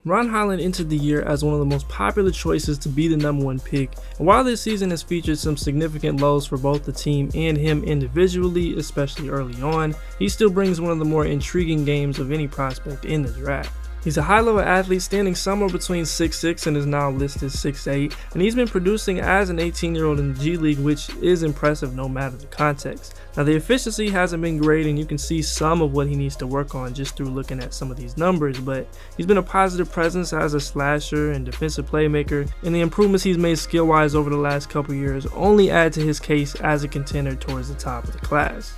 Ron Holland entered the year as one of the most popular choices to be the #1 pick, and while this season has featured some significant lows for both the team and him individually, especially early on, he still brings one of the more intriguing games of any prospect in the draft. He's a high-level athlete standing somewhere between 6'6" and is now listed 6'8", and he's been producing as an 18-year-old in the G League, which is impressive no matter the context. Now, the efficiency hasn't been great, and you can see some of what he needs to work on just through looking at some of these numbers, but he's been a positive presence as a slasher and defensive playmaker, and the improvements he's made skill-wise over the last couple years only add to his case as a contender towards the top of the class.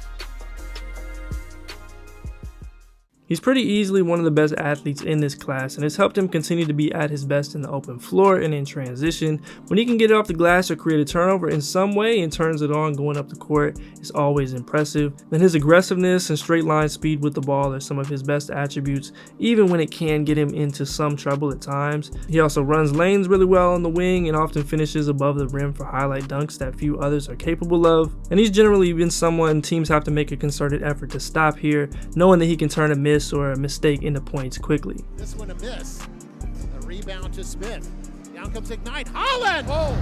He's pretty easily one of the best athletes in this class, and it's helped him continue to be at his best in the open floor and in transition. When he can get it off the glass or create a turnover in some way and turns it on going up the court, it's always impressive. Then his aggressiveness and straight line speed with the ball are some of his best attributes, even when it can get him into some trouble at times. He also runs lanes really well on the wing and often finishes above the rim for highlight dunks that few others are capable of. And he's generally been someone teams have to make a concerted effort to stop here, knowing that he can turn a miss or a mistake into points quickly. This one a miss. A rebound to Smith. Down comes Ignite. Holland! Oh.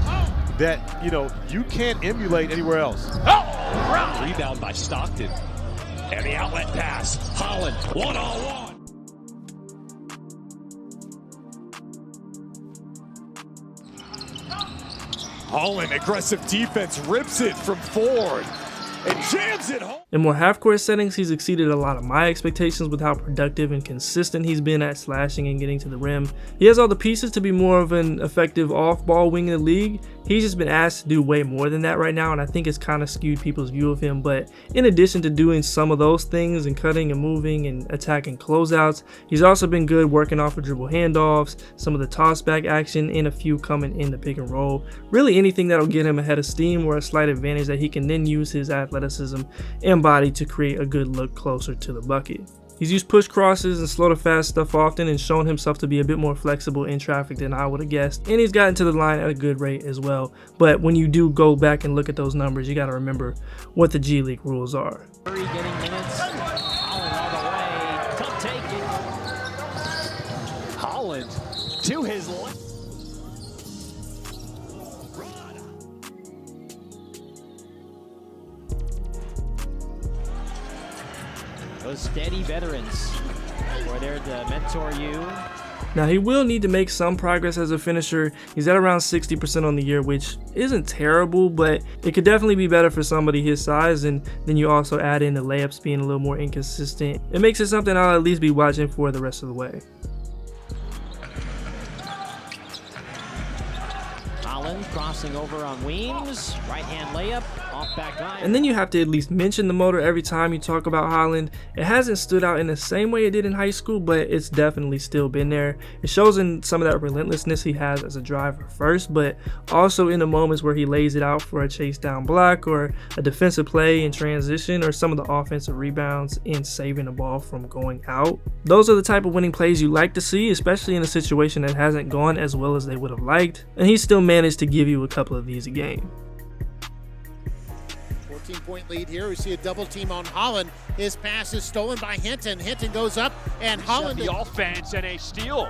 That, you can't emulate anywhere else. Oh! Rebound by Stockton. And the outlet pass. Holland, one-on-one. Holland, aggressive defense, rips it from Ford and jams it home. In more half-court settings, he's exceeded a lot of my expectations with how productive and consistent he's been at slashing and getting to the rim. He has all the pieces to be more of an effective off-ball wing in the league. He's just been asked to do way more than that right now, and I think it's kind of skewed people's view of him. But in addition to doing some of those things and cutting and moving and attacking closeouts, he's also been good working off of dribble handoffs, some of the toss-back action, and a few coming in the pick and roll. Really anything that'll get him ahead of steam or a slight advantage that he can then use his athleticism and body to create a good look closer to the bucket. He's used push crosses and slow to fast stuff often and shown himself to be a bit more flexible in traffic than I would have guessed, and he's gotten to the line at a good rate as well. But when you do go back and look at those numbers, you got to remember what the G League rules are. Getting minutes. Holland all the way. Tough take it. Holland to his left. Those steady veterans who are there to mentor you. Now, he will need to make some progress as a finisher. He's at around 60% on the year, which isn't terrible, but it could definitely be better for somebody his size. And then you also add in the layups being a little more inconsistent. It makes it something I'll at least be watching for the rest of the way. Holland crossing over on Weems, right hand layup, off back line. And then you have to at least mention the motor every time you talk about Holland. It hasn't stood out in the same way it did in high school, but it's definitely still been there. It shows in some of that relentlessness he has as a driver first, but also in the moments where he lays it out for a chase down block or a defensive play in transition or some of the offensive rebounds in saving the ball from going out. Those are the type of winning plays you like to see, especially in a situation that hasn't gone as well as they would have liked, and he still managed to give you a couple of these a game. 14-point lead here. We see a double team on Holland. His pass is stolen by Hinton. Hinton goes up, and Holland. The offense and a steal.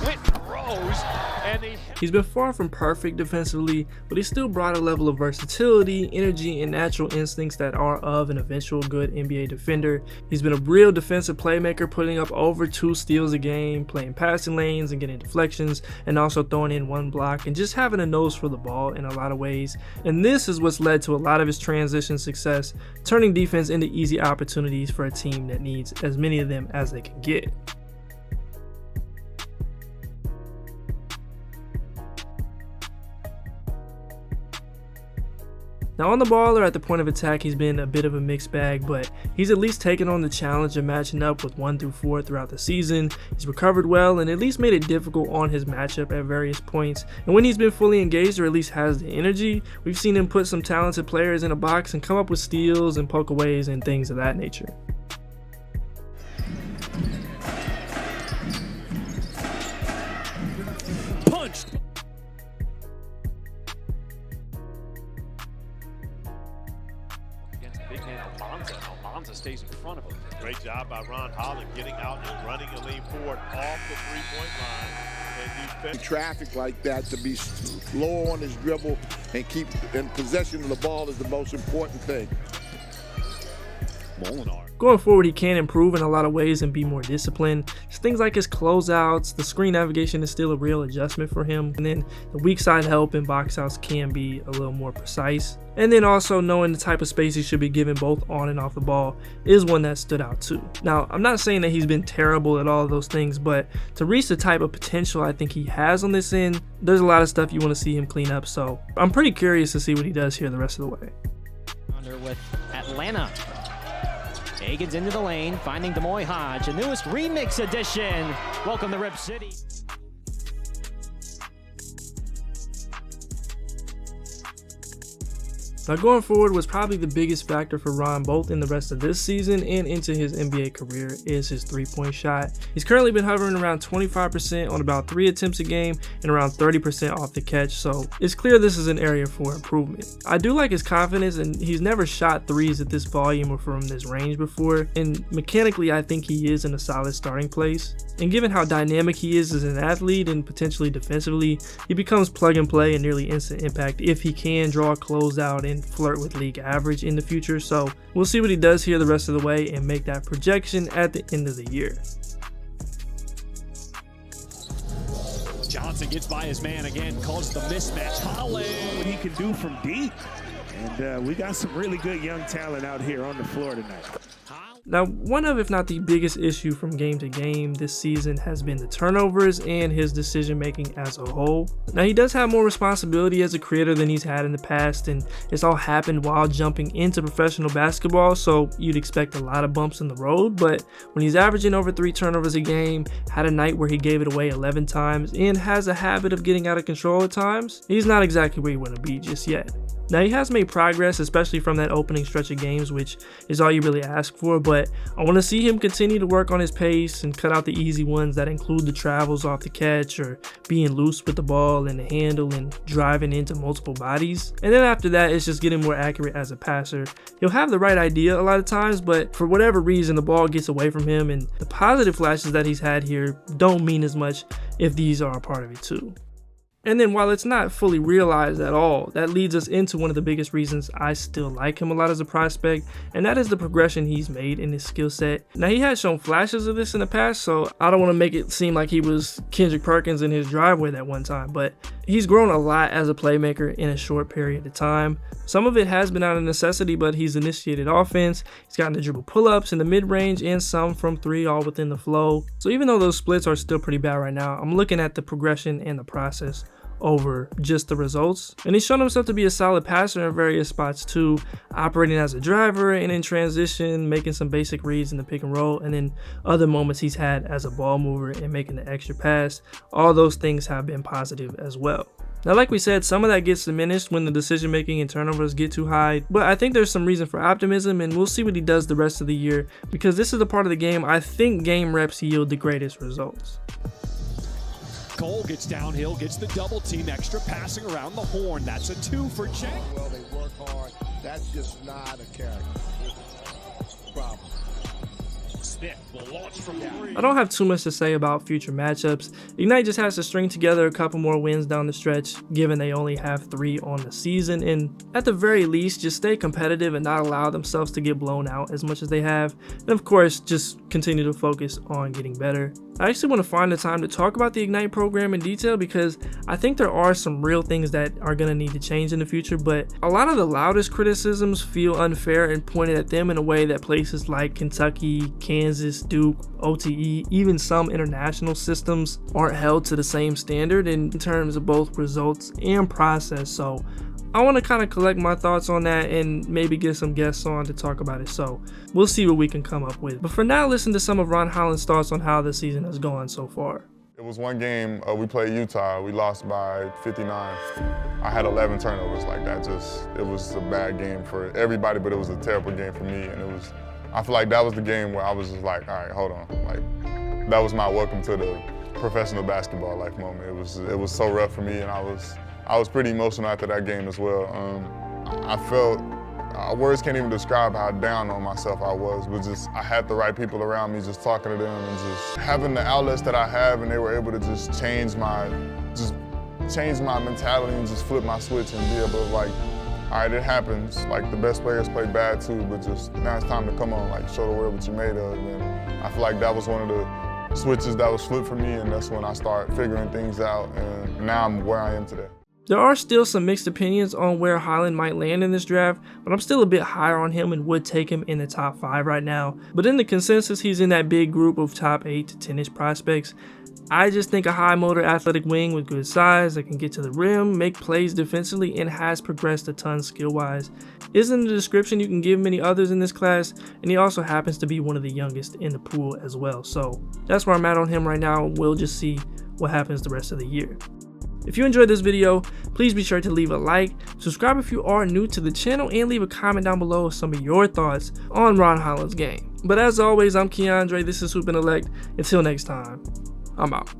It rose, and he's been far from perfect defensively, but he still brought a level of versatility, energy, and natural instincts that are of an eventual good NBA defender. He's been a real defensive playmaker, putting up over 2 steals a game, playing passing lanes and getting deflections, and also throwing in 1 block and just having a nose for the ball in a lot of ways. And this is what's led to a lot of his transition success, turning defense into easy opportunities for a team that needs as many of them as they can get. Now on the ball or at the point of attack, he's been a bit of a mixed bag, but he's at least taken on the challenge of matching up with 1 through 4 throughout the season. He's recovered well and at least made it difficult on his matchup at various points. And when he's been fully engaged or at least has the energy, we've seen him put some talented players in a box and come up with steals and poke-aways and things of that nature. Punched. Big man Almanza stays in front of him. Great job by Ron Holland getting out and running a lean forward off the three-point line. And traffic like that, to be low on his dribble and keep in possession of the ball is the most important thing. Going forward, he can improve in a lot of ways and be more disciplined. Just things like his closeouts, the screen navigation is still a real adjustment for him. And then the weak side help and box outs can be a little more precise. And then also knowing the type of space he should be given both on and off the ball is one that stood out too. Now, I'm not saying that he's been terrible at all of those things, but to reach the type of potential I think he has on this end, there's a lot of stuff you want to see him clean up. So I'm pretty curious to see what he does here the rest of the way. Under with Atlanta. Hagan's into the lane, finding Demoy Hodge, a newest remix edition. Welcome to Rip City. Now going forward was probably the biggest factor for Ron both in the rest of this season and into his NBA career is his three-point shot. He's currently been hovering around 25% on about 3 attempts a game and around 30% off the catch, so it's clear this is an area for improvement. I do like his confidence, and he's never shot threes at this volume or from this range before, and mechanically I think he is in a solid starting place. And given how dynamic he is as an athlete and potentially defensively, he becomes plug and play and nearly instant impact if he can draw a closeout and flirt with league average in the future. So we'll see what he does here the rest of the way and make that projection at the end of the year. Johnson gets by his man again, calls the mismatch. Holland. What he can do from deep. And we got some really good young talent out here on the floor tonight. Now, one of, if not the biggest issue from game to game this season has been the turnovers and his decision making as a whole. Now, he does have more responsibility as a creator than he's had in the past, and it's all happened while jumping into professional basketball, so you'd expect a lot of bumps in the road. But when he's averaging over 3 turnovers a game, had a night where he gave it away 11 times, and has a habit of getting out of control at times, he's not exactly where you want to be just yet. Now, he has made progress, especially from that opening stretch of games, which is all you really ask for, but I want to see him continue to work on his pace and cut out the easy ones that include the travels off the catch or being loose with the ball and the handle and driving into multiple bodies. And then after that, it's just getting more accurate as a passer. He'll have the right idea a lot of times, but for whatever reason, the ball gets away from him, and the positive flashes that he's had here don't mean as much if these are a part of it too. And then while it's not fully realized at all, that leads us into one of the biggest reasons I still like him a lot as a prospect, and that is the progression he's made in his skill set. Now, he had shown flashes of this in the past, so I don't want to make it seem like he was Kendrick Perkins in his driveway that one time, but he's grown a lot as a playmaker in a short period of time. Some of it has been out of necessity, but he's initiated offense, he's gotten to dribble pull-ups in the mid-range and some from 3 all within the flow. So even though those splits are still pretty bad right now, I'm looking at the progression and the process over just the results. And he's shown himself to be a solid passer in various spots too, operating as a driver and in transition, making some basic reads in the pick and roll, and then other moments he's had as a ball mover and making the extra pass. All those things have been positive as well. Now, like we said, some of that gets diminished when the decision making and turnovers get too high, but I think there's some reason for optimism, and we'll see what he does the rest of the year, because this is the part of the game I think game reps yield the greatest results. Cole gets downhill, gets the double team, extra passing around the horn. That's a 2 for Chen. Well, they work hard. That's just not a character problem. Smith will launch from 3. I don't have too much to say about future matchups. Ignite just has to string together a couple more wins down the stretch, given they only have 3 on the season, and at the very least, just stay competitive and not allow themselves to get blown out as much as they have. And of course, just continue to focus on getting better. I actually want to find the time to talk about the Ignite program in detail, because I think there are some real things that are going to need to change in the future, but a lot of the loudest criticisms feel unfair and pointed at them in a way that places like Kentucky, Kansas, Duke, OTE, even some international systems aren't held to the same standard in terms of both results and process. So I want to kind of collect my thoughts on that and maybe get some guests on to talk about it. So we'll see what we can come up with. But for now, listen to some of Ron Holland's thoughts on how the season has gone so far. It was one game, we played Utah. We lost by 59. I had 11 turnovers like that. It was a bad game for everybody, but it was a terrible game for me. And I feel like that was the game where I was just like, all right, hold on. Like, that was my welcome to the professional basketball life moment. It was so rough for me, and I was pretty emotional after that game as well. I felt words can't even describe how down on myself I was, but just I had the right people around me, just talking to them and just having the outlets that I have, and they were able to just change my mentality and just flip my switch and be able to, like, all right, it happens. Like, the best players play bad too, but just now it's time to come on, like, show the world what you're made of. And I feel like that was one of the switches that was flipped for me, and that's when I started figuring things out, and now I'm where I am today. There are still some mixed opinions on where Holland might land in this draft, but I'm still a bit higher on him and would take him in the top 5 right now. But in the consensus, he's in that big group of top 8 to 10-ish prospects. I just think a high motor athletic wing with good size that can get to the rim, make plays defensively, and has progressed a ton skill-wise isn't the description you can give many others in this class, and he also happens to be one of the youngest in the pool as well. So that's where I'm at on him right now. We'll just see what happens the rest of the year. If you enjoyed this video, please be sure to leave a like, subscribe if you are new to the channel, and leave a comment down below with some of your thoughts on Ron Holland's game. But as always, I'm Keandre, this is HoopIntellect. Until next time, I'm out.